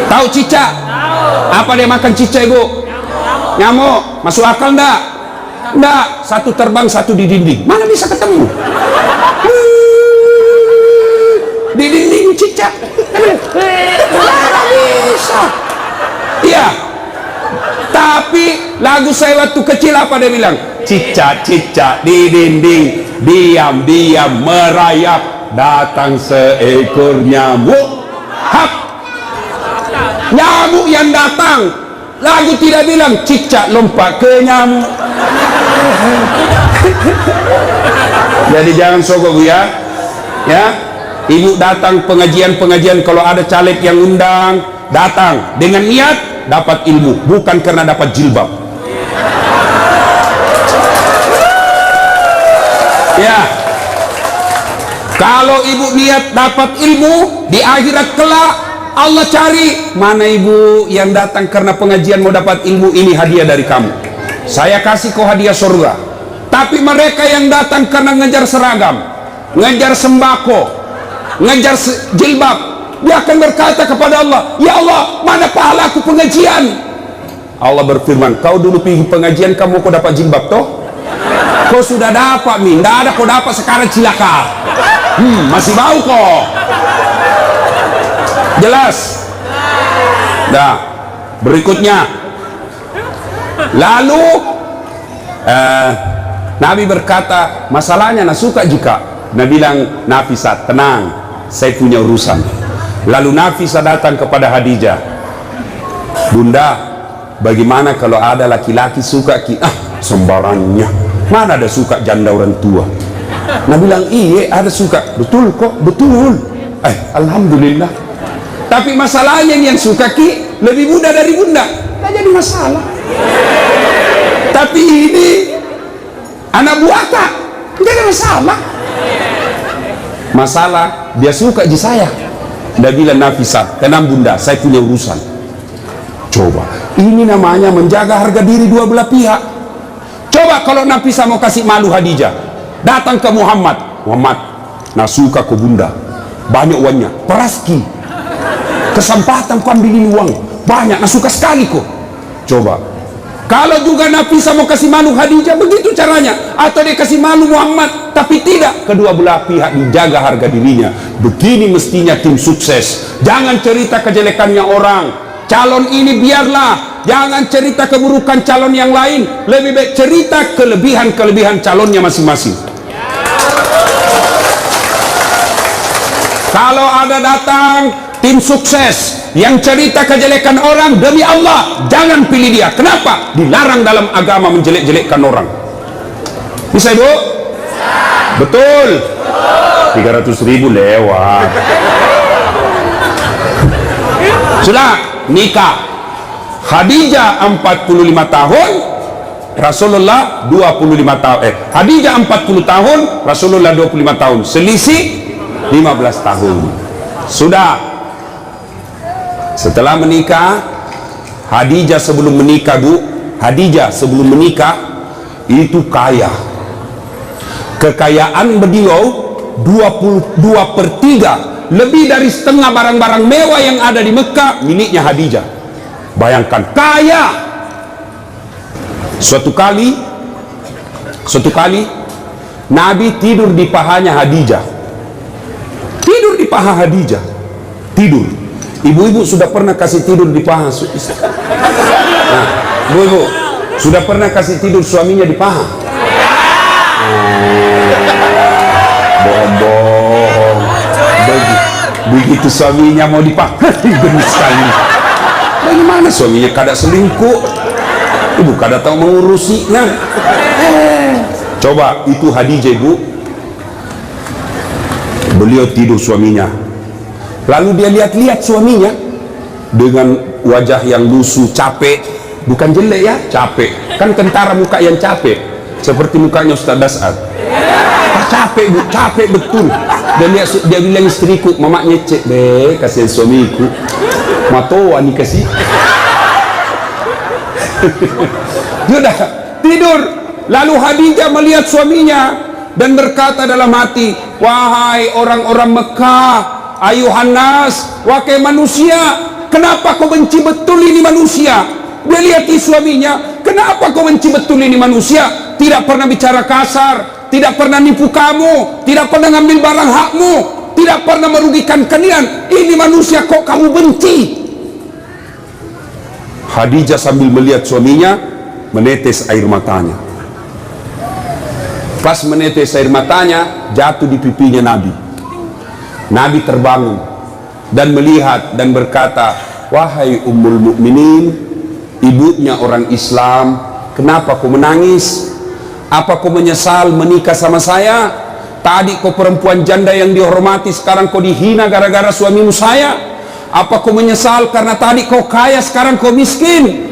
Tahu cicak? Apa dia makan cicak, Ibu? Nyamuk. Masuk akal enggak? Enggak. Satu terbang, satu di dinding. Mana bisa ketemu? Di dinding cicak. Mana bisa? Iya. Tapi lagu saya waktu kecil apa dia bilang? Cicak-cicak di dinding, diam-diam merayap, datang seekor nyamuk. Hap. Nyamuk yang datang. Lagu tidak bilang cicak lompat ke nyamuk. Jadi jangan sogok, Bu, ya. Ya. Ibu datang pengajian-pengajian, kalau ada caleg yang undang, datang dengan niat dapat ilmu, bukan karena dapat jilbab. Ya. Kalau ibu niat dapat ilmu di akhirat kelak, Allah cari mana ibu yang datang karena pengajian mau dapat ilmu, ini hadiah dari kamu, saya kasih kau hadiah surga. Tapi mereka yang datang karena ngejar seragam, ngejar sembako, ngejar jilbab, dia akan berkata kepada Allah, ya Allah, mana pahalaku pengajian? Allah berfirman, kau dulu pergi pengajian, kamu kau dapat jilbab toh? Kau sudah dapat, Min. Tidak ada kau dapat sekarang, cilaka. Masih bau kok. Jelas? Dah. Berikutnya, lalu Nabi berkata, masalahnya nak suka jika. Nabi bilang, Nafisah, tenang, saya punya urusan. Lalu Nafisah datang kepada Khadijah, Bunda, bagaimana kalau ada laki-laki suka sembarangnya, mana ada suka janda orang tua. Nabi bilang, iya ada suka. Betul kok, betul. Alhamdulillah. Tapi masalahnya yang suka ki lebih muda dari bunda, tak jadi masalah. Tapi ini anak buah tak jadi masalah. Masalah dia suka di saya. Dia bilang, Nafisah, tenang bunda, saya punya urusan. Coba, ini namanya menjaga harga diri dua belah pihak. Coba kalau Nafisah mau kasih malu Khadijah, datang ke Muhammad, nak suka ke bunda, banyak uangnya, peraski, kesempatan kau ambilin uang banyak, nak suka sekali kok. Coba kalau juga Nafisah mau kasih malu Khadijah, begitu caranya. Atau dia kasih malu Muhammad, tapi tidak, kedua belah pihak dijaga harga dirinya. Begini mestinya tim sukses. Jangan cerita kejelekannya orang, calon ini biarlah, jangan cerita keburukan calon yang lain, lebih baik cerita kelebihan-kelebihan calonnya masing-masing. Kalau ada datang tim sukses yang cerita kejelekan orang, demi Allah jangan pilih dia. Kenapa? Dilarang dalam agama menjelek-jelekkan orang. Bisa Ibu? Betul. 300.000 lewat. Sudah nikah. Khadijah 45 tahun, Rasulullah 25 tahun. Khadijah 40 tahun, Rasulullah 25 tahun. Selisih 15 tahun. Sudah. Setelah menikah, Khadijah sebelum menikah, Bu, Khadijah sebelum menikah itu kaya. Kekayaan beliau 22/3, lebih dari setengah barang-barang mewah yang ada di Mekah miliknya Khadijah. Bayangkan, kaya. Suatu kali Nabi tidur di pahanya Khadijah. Tidur di paha Khadijah. Tidur. Ibu-ibu sudah pernah kasih tidur di paha? Nah, ibu-ibu sudah pernah kasih tidur suaminya di paha? Bohong. Begitu suaminya mau dipakai, gemes sekali. Bagaimana suaminya kada selingkuh? Ibu kada tahu mengurusi. Nah, coba itu Khadijah, Ibu. Beliau tidur suaminya. Lalu dia lihat-lihat suaminya dengan wajah yang lusuh, capek. Bukan jelek ya, capek. Kan tentara muka yang capek, seperti mukanya Ustaz Dasar. Capek, Bu, capek betul. Dan dia bilang istriku, mama nyecek, kasihan suamiku. Matoa nih kasih. Dia udah tidur. Lalu Khadijah melihat suaminya dan berkata dalam hati, wahai orang-orang Mekah, ayuhan nas, wahai manusia, kenapa kau benci betul ini manusia? Dia lihat suaminya, kenapa kau benci betul ini manusia? Tidak pernah bicara kasar, tidak pernah nipu kamu, tidak pernah ngambil barang hakmu, tidak pernah merugikan kalian. Ini manusia kok kamu benci? Khadijah sambil melihat suaminya menetes air matanya. Pas menetes air matanya, jatuh di pipinya Nabi. Nabi terbangun dan melihat dan berkata, wahai Ummul Mukminin, ibunya orang Islam, kenapa kau menangis? Apa kau menyesal menikah sama saya? Tadi kau perempuan janda yang dihormati, sekarang kau dihina gara-gara suamimu saya. Apa kau menyesal karena tadi kau kaya, sekarang kau miskin?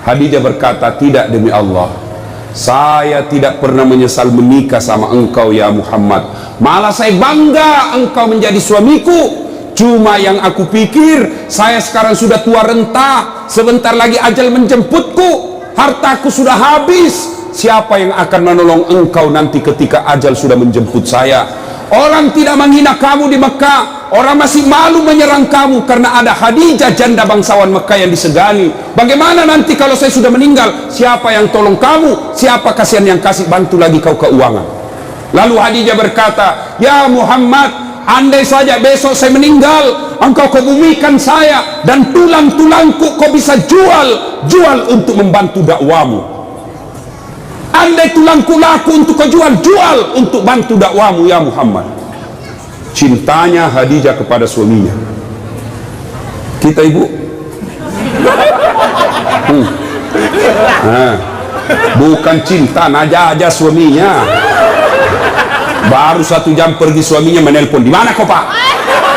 Khadijah berkata, tidak, demi Allah, saya tidak pernah menyesal menikah sama engkau ya Muhammad. Malah saya bangga engkau menjadi suamiku. Cuma yang aku pikir, saya sekarang sudah tua renta, sebentar lagi ajal menjemputku, hartaku sudah habis. Siapa yang akan menolong engkau nanti ketika ajal sudah menjemput saya? Orang tidak menghina kamu di Mekah, orang masih malu menyerang kamu karena ada Khadijah, janda bangsawan Mekah yang disegani. Bagaimana nanti kalau saya sudah meninggal? Siapa yang tolong kamu? Siapa kasihan yang kasih bantu lagi kau keuangan? Lalu Khadijah berkata, ya Muhammad, andai saja besok saya meninggal, engkau kebumikan saya dan tulang-tulangku kau bisa jual untuk membantu dakwamu. Andai tulangku laku untuk kau jual untuk bantu dakwamu ya Muhammad. Cintanya Khadijah kepada suaminya. Kita ibu, bukan cinta, naja suaminya. Baru 1 jam pergi suaminya menelpon, di mana kau pak?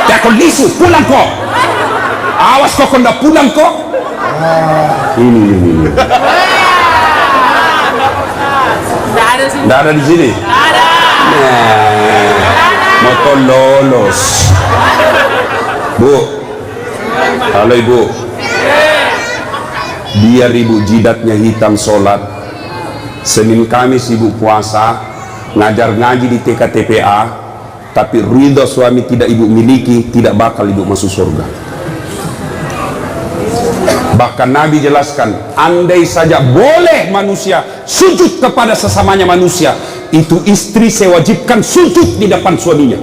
Ya kondisi, pulang kok. Awas kok ndak pulang kok. Ini. Nggak ada di sini. Motor lolos. Bu, halo ibu. Biar ibu jidatnya hitam sholat, Senin Kamis ibu puasa, ngajar ngaji di TKTPA, tapi ridho suami tidak ibu miliki, tidak bakal ibu masuk surga. Bahkan Nabi jelaskan, andai saja boleh manusia sujud kepada sesamanya manusia, itu istri saya wajibkan sujud di depan suaminya.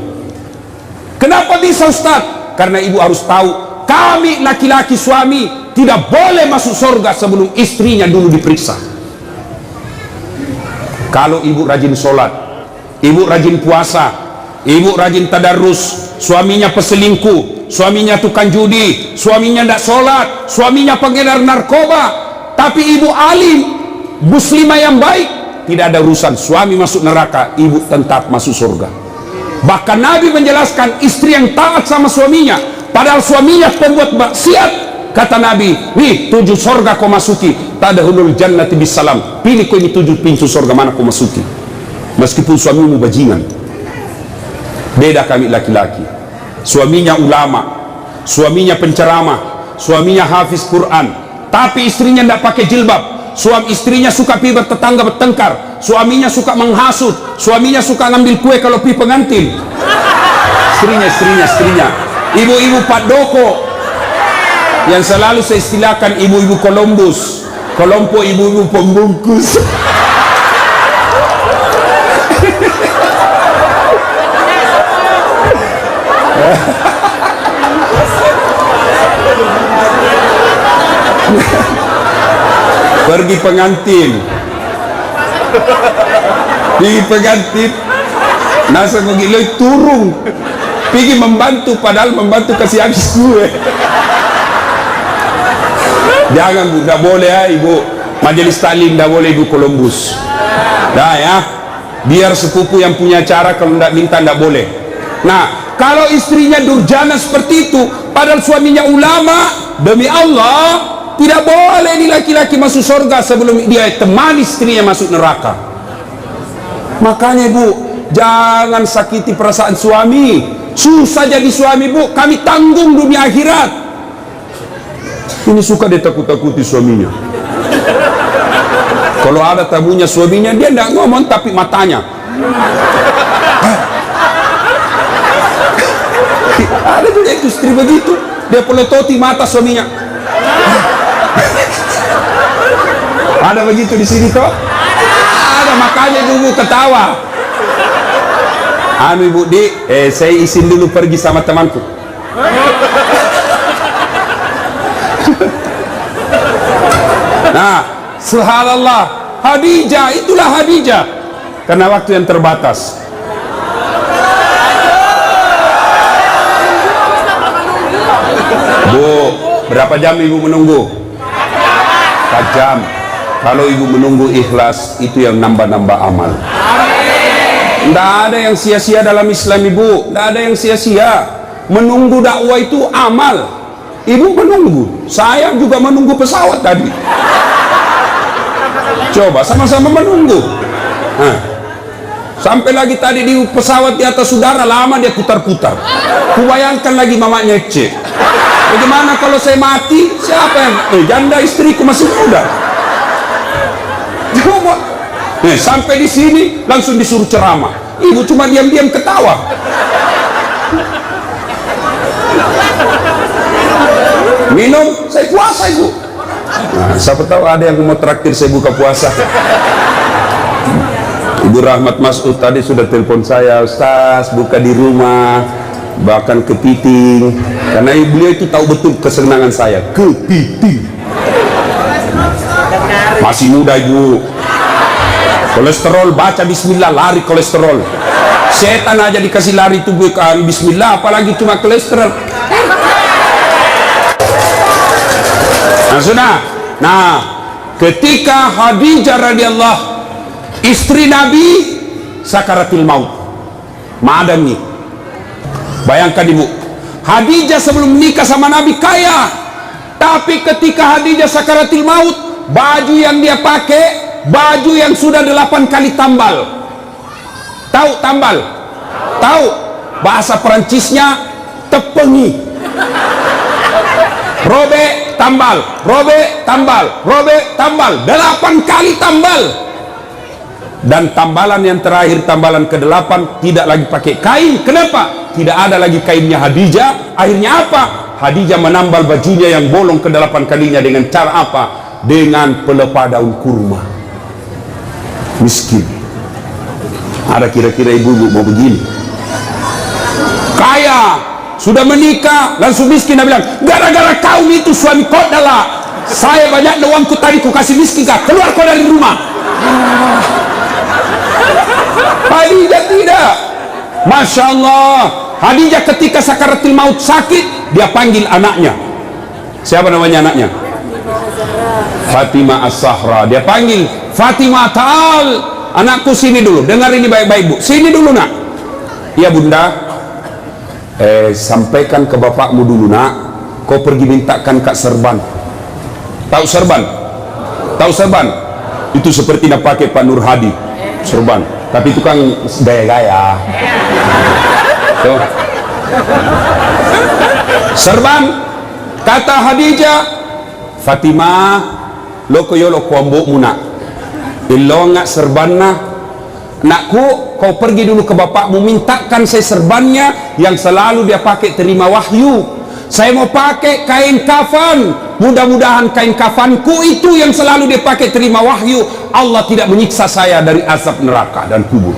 Kenapa bisa Ustaz? Karena ibu harus tahu, kami laki-laki suami tidak boleh masuk surga sebelum istrinya dulu diperiksa. Kalau ibu rajin sholat, ibu rajin puasa, ibu rajin tadarus, suaminya peselingkuh, suaminya tukang judi, suaminya tidak sholat, suaminya pengedar narkoba, tapi ibu alim, muslimah yang baik, tidak ada urusan, suami masuk neraka, ibu tetap masuk surga. Bahkan Nabi menjelaskan, istri yang taat sama suaminya, padahal suaminya pembuat maksiat, kata Nabi, nih 7 surga kau masuki, tadkhulul jannati bisalam, pilih kau ini 7 pintu surga mana kau masuki, meskipun suamimu bajingan. Beda kami laki-laki, suaminya ulama, suaminya penceramah, suaminya hafiz Quran, tapi istrinya tidak pakai jilbab. Suami istrinya suka pi bertetangga bertengkar, suaminya suka menghasut, suaminya suka ngambil kue kalau pi pengantin. Istrinya ibu-ibu Padoko yang selalu saya istilahkan ibu-ibu Columbus, kelompok ibu-ibu pembungkus. Pergi pengantin nasa giloi turung pergi membantu, padahal membantu kasih habis gue. Jangan bu, tidak boleh ya ibu majelis taklim, tidak boleh ibu Columbus. Dah ya, biar sepupu yang punya acara, kalau tidak minta tidak boleh. Nah, kalau istrinya durjana seperti itu, padahal suaminya ulama, demi Allah tidak boleh nih laki-laki masuk surga sebelum dia temani istrinya masuk neraka. Makanya ibu, jangan sakiti perasaan suami. Susah jadi suami bu, kami tanggung dunia akhirat. Ini suka dia takut-takuti suaminya. Kalau ada tamunya suaminya, dia tidak ngomong tapi matanya. Ada juga itu istri begitu. dia pelototi mata suaminya. Ada begitu di sini toh? Ada, makanya ibu ketawa. Anu ibu di, saya izin dulu pergi sama temanku. Nah, subhanallah, Khadijah, itulah Khadijah. Karena waktu yang terbatas. Bu, berapa jam ibu menunggu? 4 jam. Kalau ibu menunggu ikhlas, itu yang nambah-nambah amal. Tidak ada yang sia-sia dalam Islam ibu, tidak ada yang sia-sia. Menunggu dakwah itu amal. Ibu menunggu, saya juga menunggu pesawat tadi. Coba sama-sama menunggu. Nah, sampai lagi tadi di pesawat di atas udara, lama dia putar-putar. Kubayangkan lagi mamanya cek. Bagaimana kalau saya mati? Siapa yang janda istriku masih muda? Coba. Sampai di sini langsung disuruh ceramah. Ibu cuma diam-diam ketawa. Minum, saya puasa ibu. Nah, siapa tahu ada yang mau traktir saya buka puasa. Ibu Rahmat Mas'ud tadi sudah telepon saya, Ustaz buka di rumah, bahkan kepiting. Karena beliau itu tahu betul kesenangan saya, kepiting. Masih muda ibu. Kolesterol, baca bismillah, lari kolesterol. Setan aja dikasih lari itu bukan bismillah, apalagi cuma kolesterol. Nah sudah. Nah, ketika Khadijah radhiyallahu, istri Nabi sakaratil maut, madani. Bayangkan ibu, Khadijah sebelum menikah sama Nabi kaya, tapi ketika Khadijah sakaratil maut, baju yang dia pakai baju yang sudah 8 kali tambal. Tahu tambal? Tahu? Bahasa Perancisnya tepengi. Robe tambal, robe tambal, robe tambal, 8 kali tambal. Dan tambalan yang terakhir, tambalan ke-8, tidak lagi pakai kain. Kenapa? Tidak ada lagi kainnya Khadijah. Akhirnya apa? Khadijah menambal bajunya yang bolong ke-8 kalinya dengan cara apa? Dengan pelepah daun kurma. Miskin. Ada kira-kira ibu-ibu mau begini? Kaya, sudah menikah langsung miskin. Dia bilang, gara-gara kau itu suami kau adalah, saya banyak uangku tadi ku kasih miskin kau, keluar kau dari rumah. Khadijah tidak. Masya Allah, Khadijah ketika sakaratul maut sakit, dia panggil anaknya. Siapa namanya anaknya? Fatimah As-Zahra. Dia panggil, Fatimah, ta'al, anakku sini dulu, dengar ini baik-baik bu, sini dulu nak. Iya bunda, sampaikan ke bapakmu dulu nak, kau pergi mintakan Kak Serban. Tahu Serban? Tahu Serban? Itu seperti nak pakai Pak Nur Hadi, Serban, tapi itu kan gaya-gaya. Tuh. Serban, kata Khadijah, Fatimah, lo koyo lo kuambuk muna. Ilo nggak serbanna, nakku, kau pergi dulu ke bapakmu, mintakan saya serbannya yang selalu dia pakai terima wahyu. Saya mau pakai kain kafan, mudah-mudahan kain kafanku itu yang selalu dia pakai terima wahyu. Allah tidak menyiksa saya dari azab neraka dan kubur.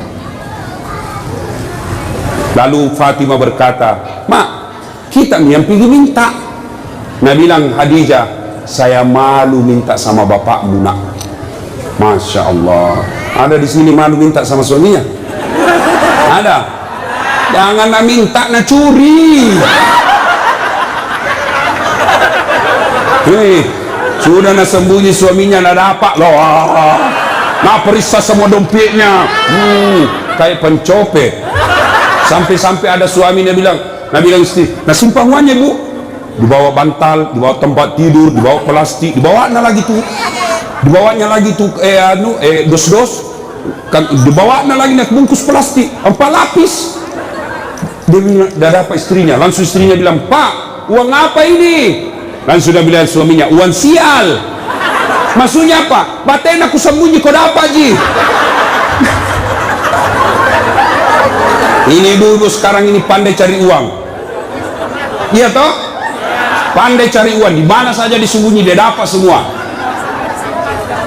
Lalu Fatimah berkata, Mak, kita yang pergi minta. Nah bilang Khadijah, saya malu minta sama bapakmu nak. Masya Allah, ada di sini malu minta sama suaminya? Ada? Jangan nak minta, nak curi. Sudah nak sembunyi suaminya, nak dapat loh. Nak periksa semua dompetnya, kayak pencopet. Sampai-sampai ada suaminya bilang, istri, nah simpang uangnya bu, dibawa bantal, dibawa tempat tidur, dibawa plastik, dibawanya lagi tuh dos-dos kan, dibawanya lagi nak bungkus plastik 4 lapis. Dia dapat istrinya, langsung istrinya bilang, Pak, uang apa ini? Langsung dia bilang suaminya, uang sial. Maksudnya apa? Batain aku sembunyi, kau dapat ji. Ini ibu-ibu sekarang ini pandai cari uang, iya toh? Pandai cari uang, di mana saja disembunyi dia dapat semua.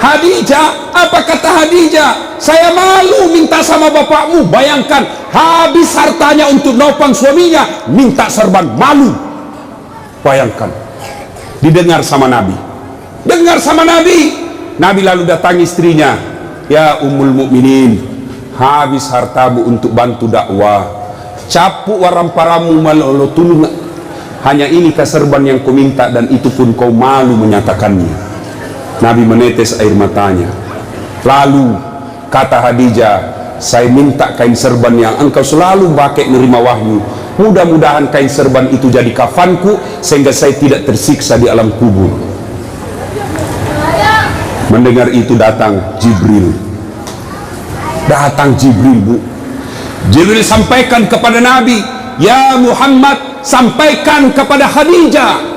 Khadijah, apa kata Khadijah? Saya malu minta sama bapakmu. Bayangkan, habis hartanya untuk nopang suaminya, minta serban, malu. Bayangkan, didengar sama Nabi. Dengar sama Nabi. Nabi lalu datangi istrinya, ya Ummul Mukminin, habis hartamu untuk bantu dakwah, capuk waramparamu malolo tulung. Hanya ini serban yang kau minta, dan itu pun kau malu menyatakannya. Nabi menetes air matanya. Lalu kata Khadijah, saya minta kain serban yang engkau selalu pakai menerima wahyu. Mudah-mudahan kain serban itu jadi kafanku, sehingga saya tidak tersiksa di alam kubur. Mendengar itu datang Jibril. Datang Jibril, Bu. Jibril sampaikan kepada Nabi, ya Muhammad, sampaikan kepada Khadijah.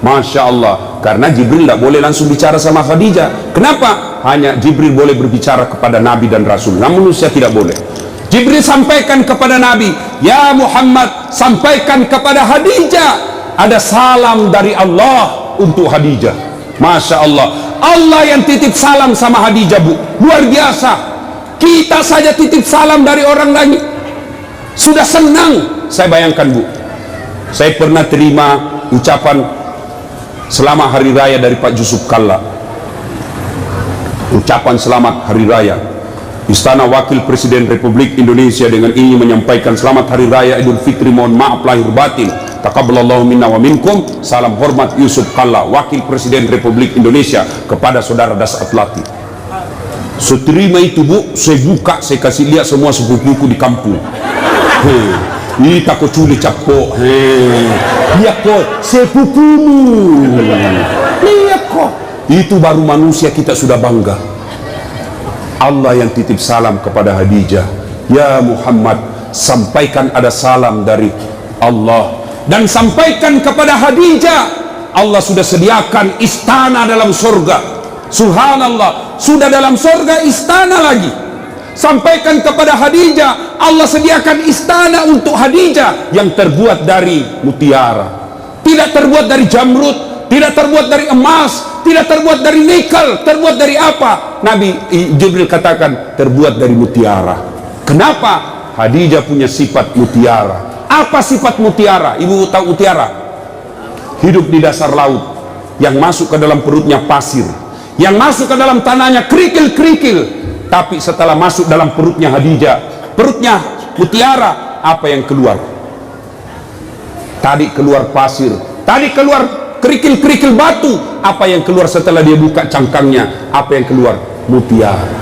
Masya Allah, karena Jibril tidak boleh langsung bicara sama Khadijah. Kenapa? Hanya Jibril boleh berbicara kepada Nabi dan Rasul, namun manusia tidak boleh. Jibril sampaikan kepada Nabi, ya Muhammad, sampaikan kepada Khadijah, ada salam dari Allah untuk Khadijah. Masya Allah, Allah yang titip salam sama Khadijah, Bu. Luar biasa. Kita saja titip salam dari orang lain sudah senang. Saya bayangkan, Bu, saya pernah terima ucapan selamat hari raya dari Pak Yusuf Kalla. Ucapan selamat hari raya. Istana Wakil Presiden Republik Indonesia dengan ingin menyampaikan selamat hari raya Idul Fitri, mohon maaf lahir batin, taqabbalallahu minna wa minkum. Salam hormat Yusuf Kalla, Wakil Presiden Republik Indonesia, kepada saudara Das Atlati. Seterima itu, Bu, saya buka, saya kasih lihat semua sepupuku di kampung. Ini takut culi capok. Lihat kok, sepupumu. Lihat kok. Itu baru manusia kita sudah bangga. Allah yang titip salam kepada Khadijah. Ya Muhammad, sampaikan ada salam dari Allah. Dan sampaikan kepada Khadijah, Allah sudah sediakan istana dalam surga. Subhanallah, sudah dalam surga istana lagi. Sampaikan kepada Khadijah, Allah sediakan istana untuk Khadijah yang terbuat dari mutiara, tidak terbuat dari jamrud, tidak terbuat dari emas, tidak terbuat dari nikel. Terbuat dari apa? Nabi Jibril katakan terbuat dari mutiara. Kenapa? Khadijah punya sifat mutiara. Apa sifat mutiara? Ibu tahu mutiara? Hidup di dasar laut, yang masuk ke dalam perutnya pasir, yang masuk ke dalam tanahnya kerikil-kerikil. Tapi setelah masuk dalam perutnya Khadijah, perutnya mutiara, apa yang keluar? Tadi keluar pasir, tadi keluar kerikil-kerikil batu. Apa yang keluar setelah dia buka cangkangnya? Apa yang keluar? Mutiara.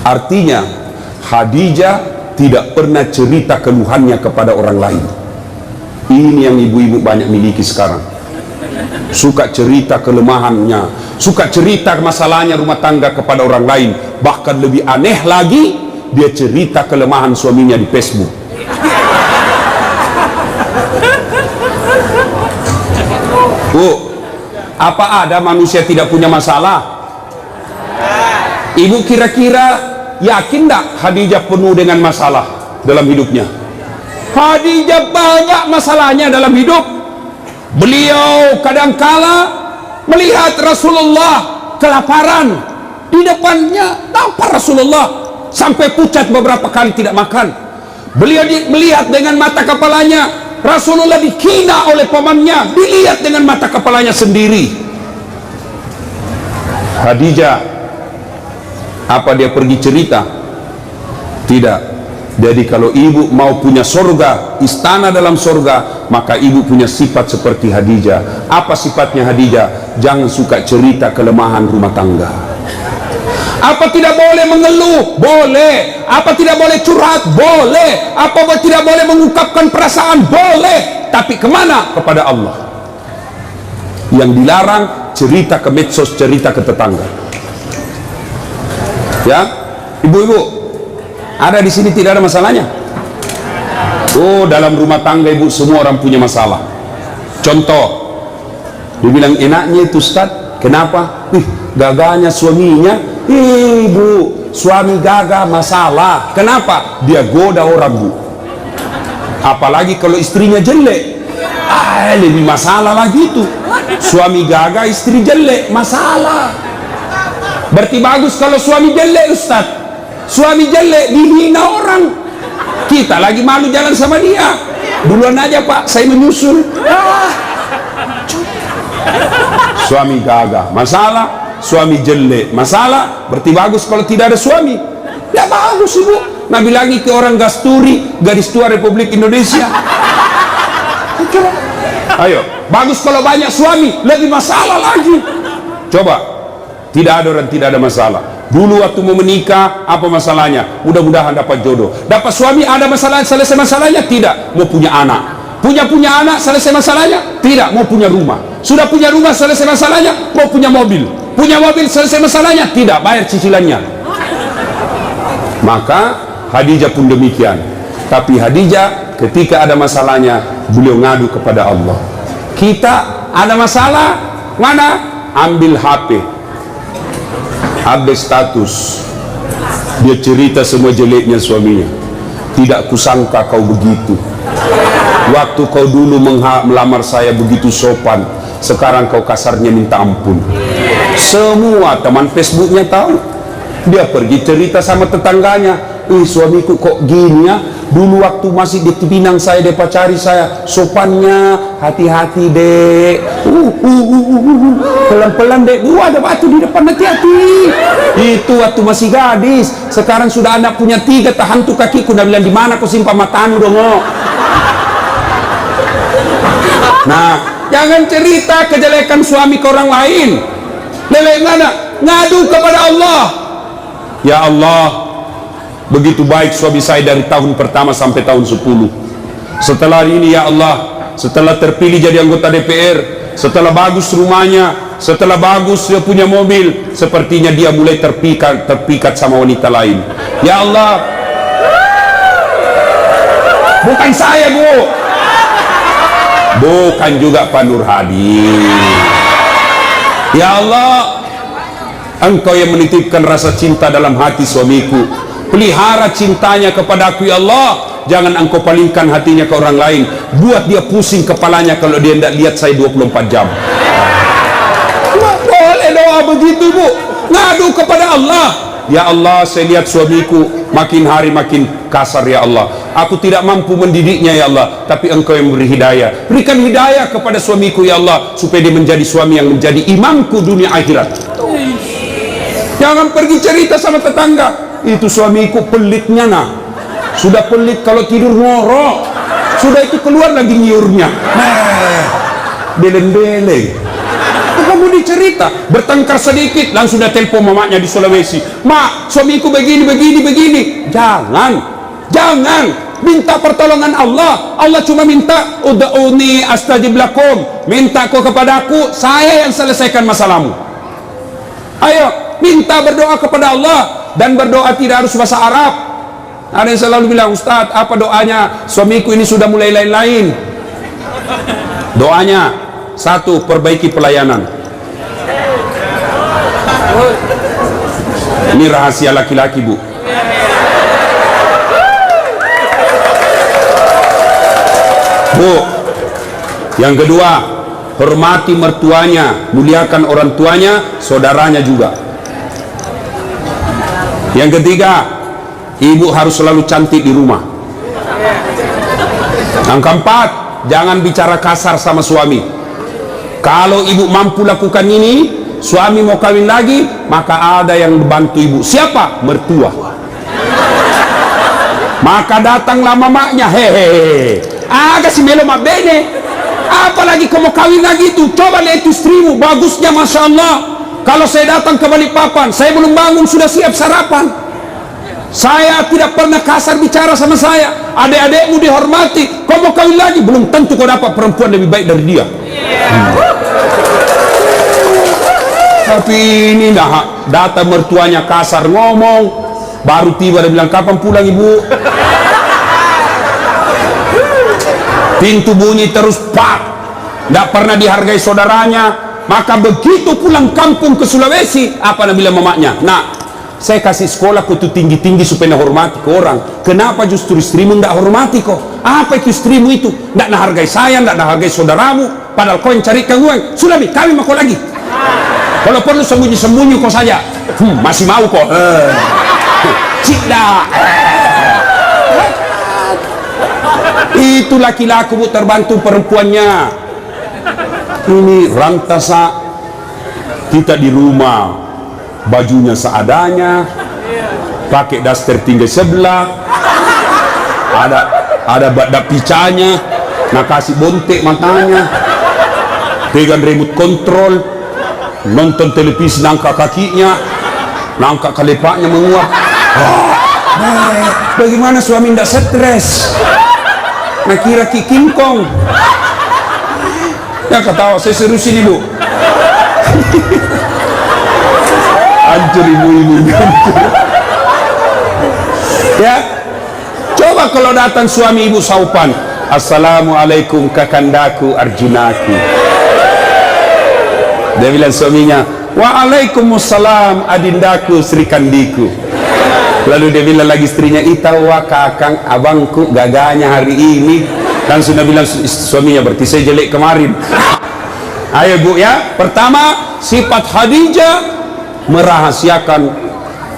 Artinya Khadijah tidak pernah cerita keluhannya kepada orang lain. Ini yang ibu-ibu banyak miliki sekarang. Suka cerita kelemahannya, suka cerita masalahnya rumah tangga kepada orang lain. Bahkan lebih aneh lagi, dia cerita kelemahan suaminya di Facebook. Apa ada manusia tidak punya masalah? Ibu kira-kira yakin tak Khadijah penuh dengan masalah dalam hidupnya? Khadijah banyak masalahnya dalam hidup. Beliau kadangkala melihat Rasulullah kelaparan di depannya, lapar Rasulullah sampai pucat beberapa kali tidak makan. Beliau melihat dengan mata kepalanya Rasulullah dihina oleh pamannya, dilihat dengan mata kepalanya sendiri. Khadijah, apa dia pergi cerita? Tidak. Jadi kalau ibu mau punya surga, istana dalam surga, maka ibu punya sifat seperti Khadijah. Apa sifatnya Khadijah? Jangan suka cerita kelemahan rumah tangga. Apa tidak boleh mengeluh? Boleh. Apa tidak boleh curhat? Boleh. Apa tidak boleh mengungkapkan perasaan? Boleh. Tapi kemana? Kepada Allah. Yang dilarang cerita ke medsos, cerita ke tetangga. Ya, ibu-ibu, ada di sini tidak ada masalahnya? Oh, dalam rumah tangga ibu semua orang punya masalah. Contoh, dibilang enaknya itu Ustaz, kenapa? Gagahnya suaminya. Ibu, suami gagah masalah. Kenapa? Dia goda orang, Bu. Apalagi kalau istrinya jelek. Lebih masalah lagi itu. Suami gagah, istri jelek, masalah. Berarti bagus kalau suami jelek, Ustaz. Suami jelek dihina orang, kita lagi malu jalan sama dia. Duluan aja Pak, saya menyusul. Suami gagah, masalah. Suami jelek, masalah. Berarti bagus kalau tidak ada suami. Ya bagus Ibu. Nabi lagi ke orang Gasturi, gadis tua Republik Indonesia. Ayo, bagus kalau banyak suami, lebih masalah lagi. Coba, tidak ada orang tidak ada masalah. Dulu waktu mau menikah, apa masalahnya? Mudah-mudahan dapat jodoh. Dapat suami, ada masalah, selesai masalahnya? Tidak. Mau punya anak. Punya anak, selesai masalahnya? Tidak. Mau punya rumah. Sudah punya rumah, selesai masalahnya? Mau punya mobil. Punya mobil, selesai masalahnya? Tidak. Bayar cicilannya. Maka Khadijah pun demikian. Tapi Khadijah ketika ada masalahnya, beliau ngadu kepada Allah. Kita ada masalah, mana? Ambil HP, update status. Dia cerita semua jeleknya suaminya. Tidak kusangka kau begitu. Waktu kau dulu melamar saya begitu sopan, sekarang kau kasarnya minta ampun. Semua teman Facebooknya tahu. Dia pergi cerita sama tetangganya, suamiku kok gini ya. Dulu waktu masih di Pinang saya, dia pacari saya, sopannya, hati-hati dek, pelan-pelan dek, ada batu di depan, hati-hati. Itu waktu masih gadis. Sekarang sudah anak punya 3, tahan tuh kakiku. Dia bilang, di mana kau simpan matamu dong? Nah, jangan cerita kejelekan suami ke orang lain. Lelek mana? Ngadu kepada Allah. Ya Allah, begitu baik suami saya dari tahun pertama sampai tahun 10. Setelah ini ya Allah, setelah terpilih jadi anggota DPR, setelah bagus rumahnya, setelah bagus dia punya mobil, sepertinya dia mulai terpikat sama wanita lain. Ya Allah, bukan saya Bu, bukan juga Pak Nur Hadi. Ya Allah, Engkau yang menitipkan rasa cinta dalam hati suamiku. Pelihara cintanya kepada aku ya Allah. Jangan engkau palingkan hatinya ke orang lain. Buat dia pusing kepalanya kalau dia tidak lihat saya 24 jam. Boleh doa begitu Bu. Ngadu kepada Allah. Ya Allah, saya lihat suamiku makin hari makin kasar ya Allah. Aku tidak mampu mendidiknya ya Allah. Tapi engkau yang beri hidayah. Berikan hidayah kepada suamiku ya Allah. Supaya dia menjadi suami yang menjadi imamku dunia akhirat. Jangan pergi cerita sama tetangga, itu suamiku pelitnya nah. Sudah pelit kalau tidur ngorok. Sudah itu keluar lagi nyiurnya. Beleng-beleng. Kamu dicerita, bertengkar sedikit langsung sudah telepon mamanya di Sulawesi. Mak, suamiku begini. Jangan minta pertolongan Allah. Allah cuma minta ud'uni astajib lakum. Minta kau kepadaku, saya yang selesaikan masalahmu. Ayo, minta berdoa kepada Allah. Dan berdoa tidak harus bahasa Arab. Ada yang selalu bilang, Ustaz, apa doanya? Suamiku ini sudah mulai lain-lain. Doanya, 1, perbaiki pelayanan. Ini rahasia laki-laki Bu. Bu, yang kedua, hormati mertuanya, muliakan orang tuanya, saudaranya juga. Yang ketiga, ibu harus selalu cantik di rumah. Yang keempat, jangan bicara kasar sama suami. Kalau ibu mampu lakukan ini, suami mau kawin lagi, maka ada yang bantu ibu. Siapa? Mertua. Maka datanglah mamanya, hehehe, aga si melo mabene. Apalagi kamu kawin lagi itu, coba lihat istrimu, bagusnya Masya Allah. Kalau saya datang ke Balikpapan, saya belum bangun sudah siap sarapan. Saya tidak pernah kasar bicara sama saya. Adik-adikmu dihormati. Kau mau kawin lagi, belum tentu kau dapat perempuan lebih baik dari dia. Tapi ini dah datang mertuanya kasar ngomong, baru tiba dia bilang, kapan pulang ibu? Pintu bunyi terus, pak. Tidak pernah dihargai saudaranya. Maka begitu pulang kampung ke Sulawesi, apa dia bilang mamanya? Nah, Saya kasih sekolah kau tuh tinggi-tinggi supaya hormati ke orang. Kenapa justru istrimu tidak hormati kau? Apa itu istrimu itu? Tidak menghargai saya, tidak menghargai saudaramu. Padahal kau yang carikan uang. Sudah mi, kawin sama kau lagi. Kalau perlu sembunyi-sembunyi kau saja. Masih mau kau? Tidak. Itu laki-laki bu terbantu perempuannya. Ini rantasa kita di rumah. Bajunya seadanya, pakai daster tinggi sebelah, ada badak picanya, nak kasih bontek matanya, pegang remote control, nonton televisi nangka kakinya, nangka kelepaknya menguap. Bagaimana suami tidak stres? Nak kira King Kong. Ya ketawa, saya serius ini bu. Hancur ibu-ibu. Ya, coba kalau datang suami ibu saupan, assalamualaikum kakandaku Arjunaku. Dia bilang suaminya, waalaikumsalam adindaku Sri Kandiku. Lalu dia bilang lagi istrinya, itawa kakang abangku gagahnya hari ini. Dan sudah bilang suaminya, berarti saya jelek kemarin. Ayo bu ya, pertama sifat Khadijah merahasiakan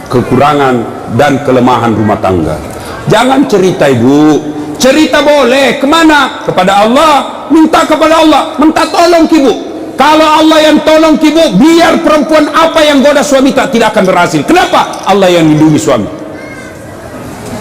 kekurangan dan kelemahan rumah tangga. Jangan cerita ibu, cerita boleh kemana? Kepada Allah, minta kepada Allah, minta tolong ibu. Kalau Allah yang tolong ibu, biar perempuan apa yang goda suami tidak akan berhasil. Kenapa? Allah yang lindungi suami.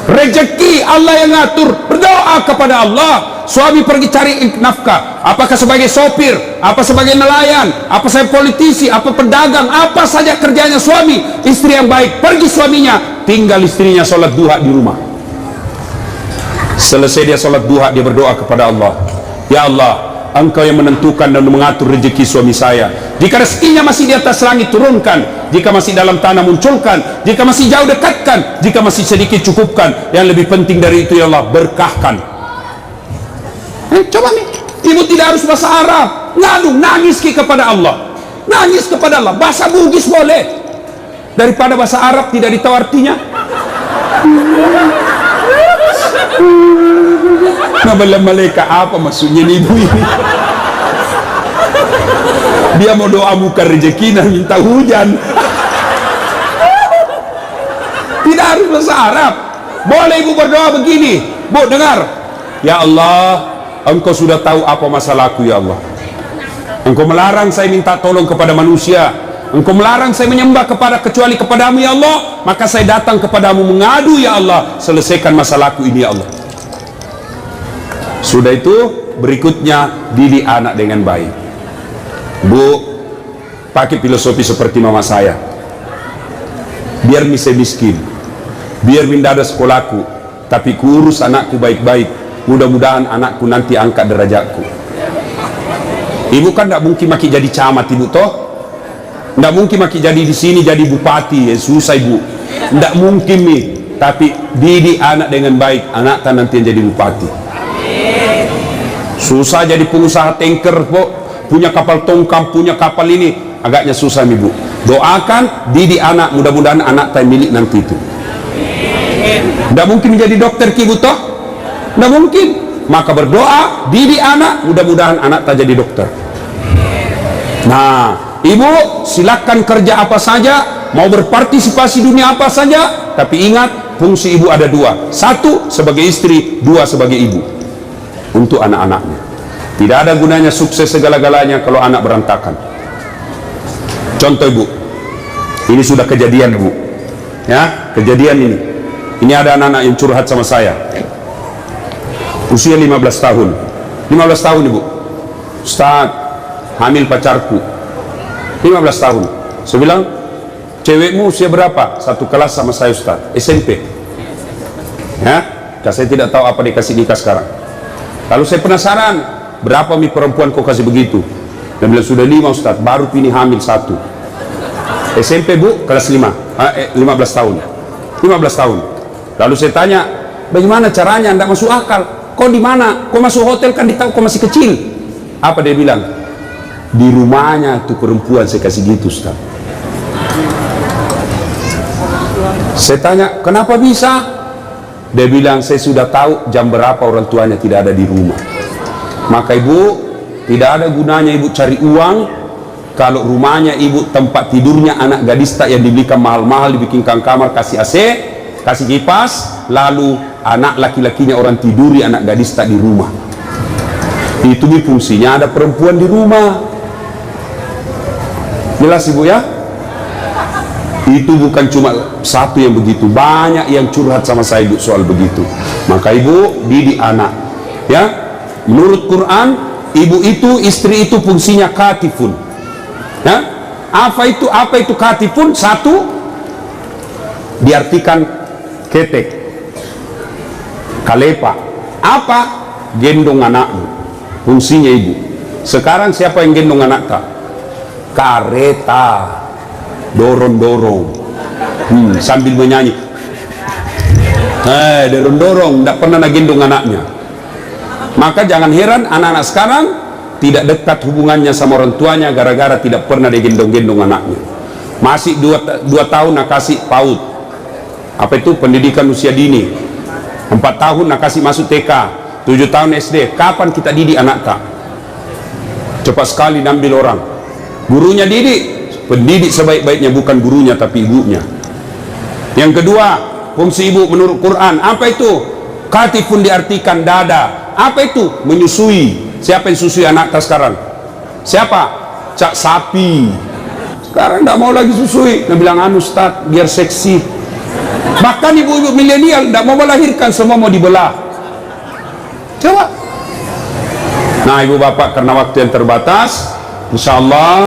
Rezeki Allah yang ngatur. Berdoa kepada Allah. Suami pergi cari nafkah, apakah sebagai sopir, apa sebagai nelayan, apa sebagai politisi, apa pedagang, apa saja kerjanya suami. Istri yang baik, pergi suaminya, tinggal istrinya sholat duha di rumah. Selesai dia sholat duha, dia berdoa kepada Allah, ya Allah, Engkau yang menentukan dan mengatur rezeki suami saya. Jika rezekinya masih di atas langit, turunkan. Jika masih dalam tanah, munculkan. Jika masih jauh, dekatkan. Jika masih sedikit, cukupkan. Yang lebih penting dari itu, ya Allah, berkahkan. Coba nih, ibu tidak harus bahasa Arab, ngadu, nangis kepada Allah, nangis kepada Allah, bahasa Bugis boleh, daripada bahasa Arab tidak ditahu artinya. Nabala malaikat apa maksudnya nih ibu ini? Dia mau doa bukan rezeki dan minta hujan. Tidak harus bahasa Arab, boleh ibu berdoa begini, bu dengar, ya Allah, Engkau sudah tahu apa masalahku ya Allah. Engkau melarang saya minta tolong kepada manusia. Engkau melarang saya menyembah kecuali kepadamu ya Allah. Maka saya datang kepadamu mengadu ya Allah. Selesaikan masalahku ini ya Allah. Sudah itu berikutnya didik anak dengan baik. Bu, pakai filosofi seperti mama saya. Biar miskin, biar minda ada sekolahku, tapi kurus anakku baik-baik. Mudah-mudahan anakku nanti angkat derajatku. Ibu kan tidak mungkin maki jadi camat ibu toh, tidak mungkin maki jadi di sini jadi bupati, ya susah ibu, tidak mungkin nih. Tapi didik anak dengan baik, anak tak nanti yang jadi bupati. Susah jadi pengusaha tanker, punya kapal tongkang, punya kapal ini, agaknya susah ibu. Doakan, didik anak, mudah-mudahan anak tak milik nanti itu. Tidak mungkin menjadi dokter ibu toh. Tidak mungkin, maka berdoa, didik anak, mudah-mudahan anak tak jadi dokter. Nah, ibu silakan kerja apa saja, mau berpartisipasi dunia apa saja, tapi ingat fungsi ibu ada dua, satu sebagai istri, dua sebagai ibu untuk anak-anaknya. Tidak ada gunanya sukses segala-galanya kalau anak berantakan. Contoh ibu, ini sudah kejadian ibu, ya kejadian ini ada anak-anak yang curhat sama saya. Usia 15 tahun 15 tahun ibu, Ustaz, hamil pacarku 15 tahun. Saya bilang, cewekmu usia berapa? Satu kelas sama saya Ustaz, SMP. Ya, saya tidak tahu apa dikasih nikah sekarang. Lalu saya penasaran, berapa mi perempuan kau kasih begitu? Dia bilang sudah 5 Ustaz, baru ini hamil 1. SMP bu, kelas 5, 15 tahun 15 tahun. Lalu saya tanya, bagaimana caranya? Tidak masuk akal. Kau di mana? Kau masuk hotel kan ditahu kau masih kecil. Apa dia bilang? Di rumahnya tuh perempuan saya kasih gitu Ustaz. Saya tanya, kenapa bisa? Dia bilang, saya sudah tahu jam berapa orang tuanya tidak ada di rumah. Maka ibu, tidak ada gunanya ibu cari uang kalau rumahnya ibu, tempat tidurnya anak gadis tak yang dibelikan mahal-mahal, dibikinkan kamar, kasih AC, kasih kipas, lalu anak laki-lakinya orang tiduri, anak gadis tak di rumah. Itu fungsinya ada perempuan di rumah. Jelas ibu ya? Itu bukan cuma satu yang begitu, banyak yang curhat sama saya ibu soal begitu. Maka ibu didik anak ya, menurut Quran ibu itu, istri itu fungsinya katifun ya. Apa itu katifun? Satu, diartikan ketek, kalepa. Apa? Gendong anakmu, fungsinya ibu. Sekarang siapa yang gendong anak tak? Kareta, dorong-dorong, sambil menyanyi, dorong-dorong, tidak pernah gendong anaknya. Maka jangan heran anak-anak sekarang tidak dekat hubungannya sama orang tuanya, gara-gara tidak pernah digendong-gendong anaknya. Masih 2 tahun nak kasih PAUD, apa itu pendidikan usia dini, 4 tahun nak kasih masuk TK, 7 tahun SD. Kapan kita didik anak tak? Cepat sekali ambil orang. Gurunya didik, pendidik sebaik-baiknya bukan gurunya tapi ibunya. Yang kedua, fungsi ibu menurut Quran apa itu? Katifun diartikan dada. Apa itu? Menyusui. Siapa yang susui anak tak sekarang? Siapa? Cak sapi. Sekarang tidak mau lagi susui. Dia bilang, anu Ustaz, biar seksi. Bahkan ibu-ibu milenial tidak mau melahirkan, semua mau dibelah. Coba. Nah ibu bapak, karena waktu yang terbatas, insya Allah